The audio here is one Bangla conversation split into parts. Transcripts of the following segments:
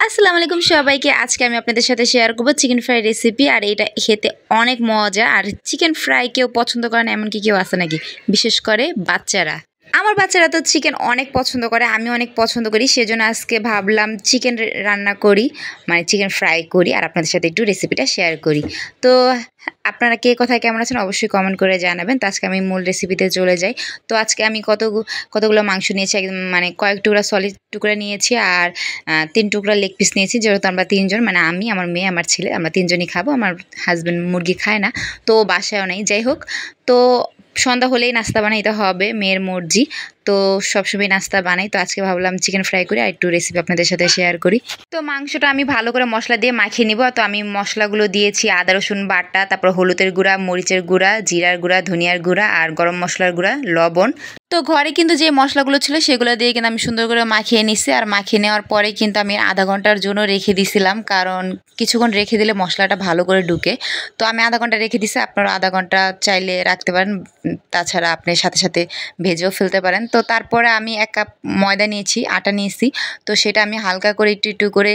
আসসালামু আলাইকুম সবাইকে। আজকে আমি আপনাদের সাথে শেয়ার করব চিকেন ফ্রাই রেসিপি। আর এটা খেতে অনেক মজা। আর চিকেন ফ্রাই কেউ পছন্দ করে না এমন কি কেউ আছে নাকি, বিশেষ করে বাচ্চারা। আমার বাচ্চারা তো চিকেন অনেক পছন্দ করে, আমি অনেক পছন্দ করি। সেজন্য আজকে ভাবলাম চিকেন রান্না করি, মানে চিকেন ফ্রাই করি আর আপনাদের সাথে একটু রেসিপিটা শেয়ার করি। তো আপনারা কে কোথায় কেমন আছেন অবশ্যই কমেন্ট করে জানাবেন। তো আজকে আমি মূল রেসিপিতে চলে যাই। তো আজকে আমি কতগুলো মাংস নিয়েছি, একদম মানে কয়েক টুকরা সলিড টুকরা নিয়েছি আর ৩ টুকরা লেগ পিস নিয়েছি। যেহেতু আমরা ৩ জন, মানে আমি, আমার মেয়ে, আমার ছেলে, আমরা ৩ জনই খাবো। আমার হাজব্যান্ড মুরগি খায় না, তো বাসায়ও নেই। যাই হোক, তো সন্ধ্যা হলেই নাস্তা বানাইতে হবে, মেয়ের মর্জি। তো সবসময় নাস্তা বানাই। তো আজকে ভাবলাম চিকেন ফ্রাই করি আর একটু রেসিপি আপনাদের সাথে শেয়ার করি। তো মাংসটা আমি ভালো করে মশলা দিয়ে মাখিয়ে নিব। তো আমি মশলাগুলো দিয়েছি আদা রসুন বাটা, তারপর হলুদের গুঁড়া, মরিচের গুঁড়া, জিরার গুঁড়া, ধনিয়ার গুঁড়া আর গরম মশলার গুঁড়া, লবণ। তো ঘরে কিন্তু যে মশলাগুলো ছিল সেগুলো দিয়ে কিন্তু আমি সুন্দর করে মাখিয়ে নিছি। আর মাখিয়ে নেওয়ার পরে কিন্তু আমি আধা ঘন্টার জন্য রেখে দিছিলাম, কারণ কিছুক্ষণ রেখে দিলে মশলাটা ভালো করে ঢুকে। তো আমি আধা ঘন্টা রেখে দিছি, আপনারা আধা ঘন্টা চাইলে রাখতে পারেন, তাছাড়া আপনি সাথে সাথে ভেজেও ফেলতে পারেন। তো তারপরে আমি ১ কাপ ময়দা নিয়েছি, আটা নিয়েছি। তো সেটা আমি হালকা করে একটু একটু করে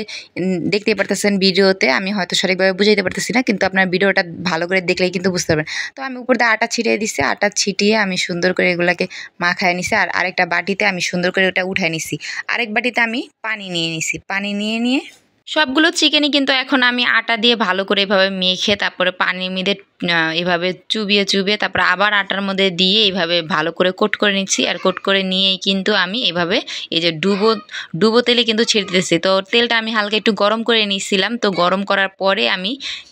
দেখতেই পারতেছেন ভিডিওতে, আমি হয়তো সঠিকভাবে বুঝাইতে পারতেছি না, কিন্তু আপনার ভিডিওটা ভালো করে দেখলেই কিন্তু বুঝতে পারবেন। তো আমি উপর দিয়ে আটা ছিটিয়ে দিছি, আটা ছিটিয়ে আমি সুন্দর করে এগুলাকে মাখায় নিছি। আর আরেকটা বাটিতে আমি সুন্দর করে ওটা উঠায় নিছি। আরেক বাটিতে আমি পানি নিয়ে নিছি। পানি নিয়ে সবগুলো চিকেনই কিন্তু এখন আমি আটা দিয়ে ভালো করে এভাবে মেখে, তারপরে পানির মধ্যে এভাবে চুবিয়ে তারপরে আবার আটার মধ্যে দিয়ে এইভাবে ভালো করে কোট করে নিচ্ছি। আর কোট করে নিয়েই কিন্তু আমি এভাবে এই যে ডুবো তেলে কিন্তু ছেড়ে দিতেছি। তো তেলটা আমি হালকা একটু গরম করে নিয়েছিলাম। তো গরম করার পরে আমি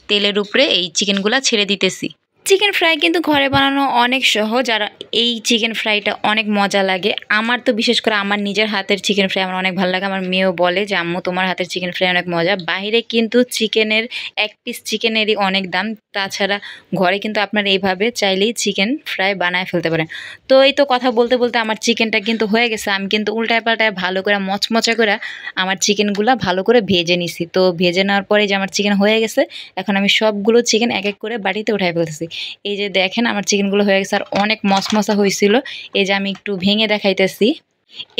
তেলের উপরে এই চিকেনগুলা ছেড়ে দিতেছি। চিকেন ফ্রাই কিন্তু ঘরে বানানো অনেক সহজ, আর এই চিকেন ফ্রাইটা অনেক মজা লাগে। আমার তো বিশেষ করে আমার নিজের হাতের চিকেন ফ্রাই আমার অনেক ভালো লাগে। আমার মেয়েও বলে যে আম্মু তোমার হাতের চিকেন ফ্রাই অনেক মজা। বাইরে কিন্তু চিকেনের ১ পিস চিকেনেরই অনেক দাম। তাছাড়া ঘরে কিন্তু আপনারা এইভাবে চাইলেই চিকেন ফ্রাই বানায় ফেলতে পারেন। তো এই তো কথা বলতে বলতে আমার চিকেনটা কিন্তু হয়ে গেছে। আমি কিন্তু উল্টায় পাল্টায় ভালো করে মচমচা করে আমার চিকেনগুলা ভালো করে ভেজে নিছি। তো ভেজে নেওয়ার পরে যে আমার চিকেন হয়ে গেছে, এখন আমি সবগুলো চিকেন এক এক করে বাটিতে উঠাই ফেলতেছি। এই যে দেখেন আমার চিকেনগুলো হয়ে গেছে আর অনেক মচমচা হয়েছিল। এই যে আমি একটু ভেঙে দেখাইতেছি।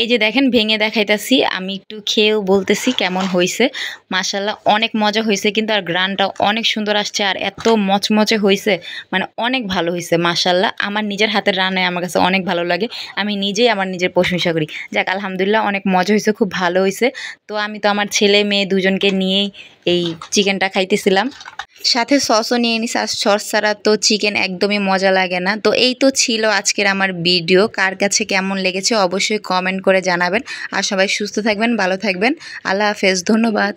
এই যে দেখেন ভেঙে দেখাইতেছি, আমি একটু খেয়েও বলতেছি কেমন হয়েছে। মাশাল্লাহ অনেক মজা হয়েছে কিন্তু, আর গ্রানটা অনেক সুন্দর আসছে আর এত মচমচে হয়েছে, মানে অনেক ভালো হয়েছে মাশাল্লাহ। আমার নিজের হাতের রান্নায় আমার কাছে অনেক ভালো লাগে, আমি নিজেই আমার নিজের প্রশংসা করি। যাক আলহামদুলিল্লাহ, অনেক মজা হয়েছে, খুব ভালো হয়েছে। তো আমি তো আমার ছেলে মেয়ে দুজনকে নিয়েই এই চিকেনটা খাইতেছিলাম, সাথে সসও নিয়ে নিছি। আর সস ছাড়া তো চিকেন একদমই মজা লাগে না। তো এই তো ছিল আজকের আমার ভিডিও। কার কাছে কেমন লেগেছে অবশ্যই কমেন্ট করে জানাবেন। আর সবাই সুস্থ থাকবেন, ভালো থাকবেন। আল্লাহ হাফেজ, ধন্যবাদ।